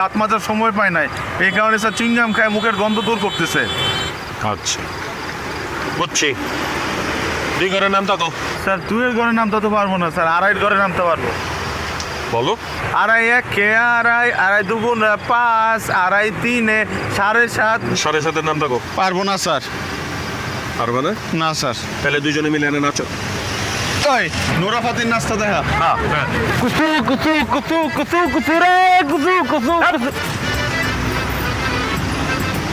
হাত মাজার সময় পায় নাই, এই কারণে স্যার চুইংগাম খায় মুখের গন্ধ দূর করতেছে। আচ্ছা বুঝছি। দুই ঘরের নামটা তো স্যার দুইয়ের ঘরের নামটা তো পারবো না স্যার, আড়াইয়ের ঘরের নামটা পারবো। বলো। আড়াই একে আড়াই, আড়াই দুগুণ পাঁচ, আড়াই তিনে সাড়ে সাত। সাড়ে সাতের নামটা কো। পারবো না স্যার। পারবে না? না স্যার। তাহলে দুজনে মিলে এনে নাচো। ওই নোরাফাতির নাস্তা দেখা। হ্যাঁ কুসু কুসু কুসু কুসু কুসু রে কুসু কুসু কুসু।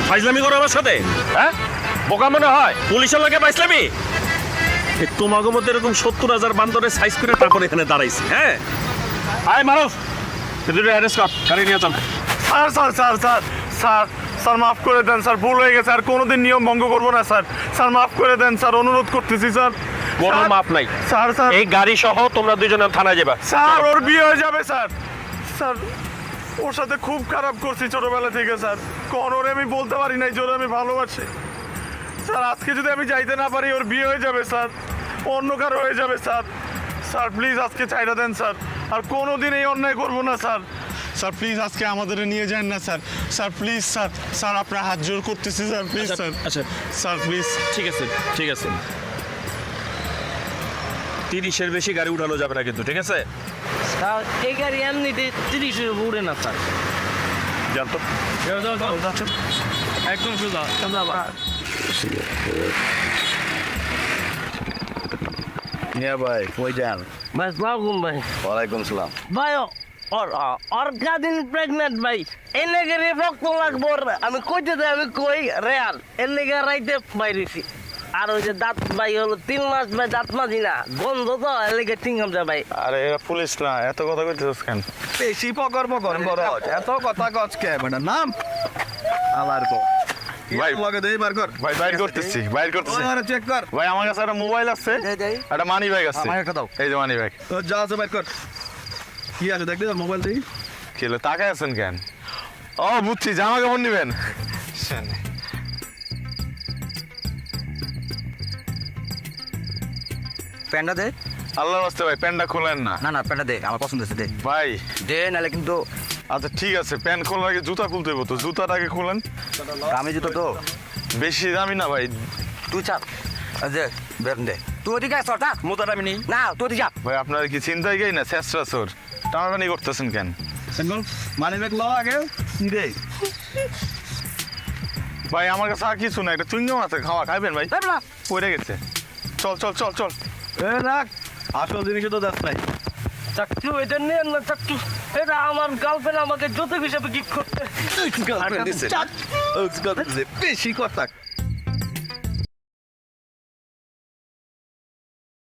ফাইজলামি করো আমার সাথে? হ্যাঁ বোকা মনে হয়? পুলিশের লাগে ফাইজলামি? তোমাকে মধ্যে এরকম 70,000 বান্দরের সাইজ করে তারপরে এখানে দাঁড়াইছি। হ্যাঁ আয় মারুফ, দুটো অ্যারেস্ট কর, গাড়ি নিয়ে চল। Sir sir sir sir sir sir মাফ করে দেন স্যার, ভুল হয়ে গেছে, আর কোনোদিন নিয়ম ভঙ্গ করবো না স্যার। স্যার মাফ করে দেন স্যার, অনুরোধ করতেছি স্যার। কোনো স্যার, মাপ নাই। স্যার স্যার এই গাড়ি সহ তোমরা দুজনে থানায় যাবা। স্যার ওর বিয়ে হয়ে যাবে স্যার। স্যার ওর সাথে খুব খারাপ করছি ছোটবেলা থেকে স্যার, কোন ওরে আমি বলতে পারি নাই যে ওরে আমি ভালোবাসি। স্যার আজকে যদি আমি যাইতে না পারি ওর বিয়ে হয়ে যাবে স্যার, অন্য কারো হয়ে যাবে স্যার। স্যার প্লিজ আজকে ছাইড়া দেন স্যার, আর কোনোদিন এই অন্যায় করবো না স্যার। স্যার প্লিজ আজকে আমাদের নিয়ে যান না sir. Sir please sir, sir আপনার হাত জোর করতেছি স্যার, প্লিজ স্যার। আচ্ছা স্যার প্লিজ। ঠিক আছে ঠিক আছে, 30-এর বেশি গাড়ি উঠানো যাবে না কিন্তু, ঠিক আছে? স্যার এই গাড়ি এমনিতে 30-এর উড়ে না স্যার। জানতো একদম সোজা। মিয়া ভাই কই যান? ভাই সালাম ভাই। ওয়ালাইকুম সালাম। ভাই ওর কাদিন প্রেগনেন্ট ভাই, এর লেগে রক্ত লাগবো। আমি কইতে যাই, আমি কই রেয়াল এর লেগে রাইতে বাইরেছি। আর ওই যে দাঁত ভাই হলো 3 মাস ভাই দাঁত মাজি না, গন্ধ তো এর লেগে টিঙ্গাম যায় ভাই। আরে এরা পুলিশ না, এত কথা কইতেছিস কেন? বেশি পকর পকর বড় এত কথা কচ কে বেটা নাম আবার কো ভাই লগে দেই বার কর ভাই বাইর করতেছি, বাইর করতেছি। ওরে চেক কর ভাই আমার কাছে একটা মোবাইল আছে, দেই একটা মানি ব্যাগ আছে। আমার একটা দাও। এই যে মানি ব্যাগ। তো যা আছে বার কর। কি আছে দেখ দে মোবাইল দেই। কেলে তাকায় আছেন কেন? ও বুঝছি, জামা কাপড় নিবেন। প্যান্ডা দে। আল্লাহর রাস্তে ভাই প্যান্টটা খোলেন না। না না প্যান্ডা দে, আমার পছন্দ আছে দে। ভাই দে নালে কিন্তু আচ্ছা ঠিক আছে, প্যান্ট খোলার আগে জুতা খুলতে হইব, তো জুতাটা আগে খোলেন। দামি জুতো তো বেশি দামি না ভাই। তুই চাপ দে বের দে। তুই ওদিকে আয় সরটা মোতার আমি নেই না, তুই ওদিকে যা। ভাই আপনারা কি চিন্তাই গেই না শেষরা চোর, টানাটানি করতেছেন কেন? মানি ব্যাগ ল আগে দে। ভাই আমার কাছে আর কিছু না, একটা চুইংগাম আছে, খাওয়া খাইবেন ভাই? দেব না পড়ে গেছে। চল চল চল চল। এ রাখ, আসল জিনিস তো দেখ নাই। চাকচু এটা নেন না চাকচু, এটা আমার গার্লফ্রেন্ড আমাকে যৌতুক হিসেবে গিফট করতে। বেশি কথা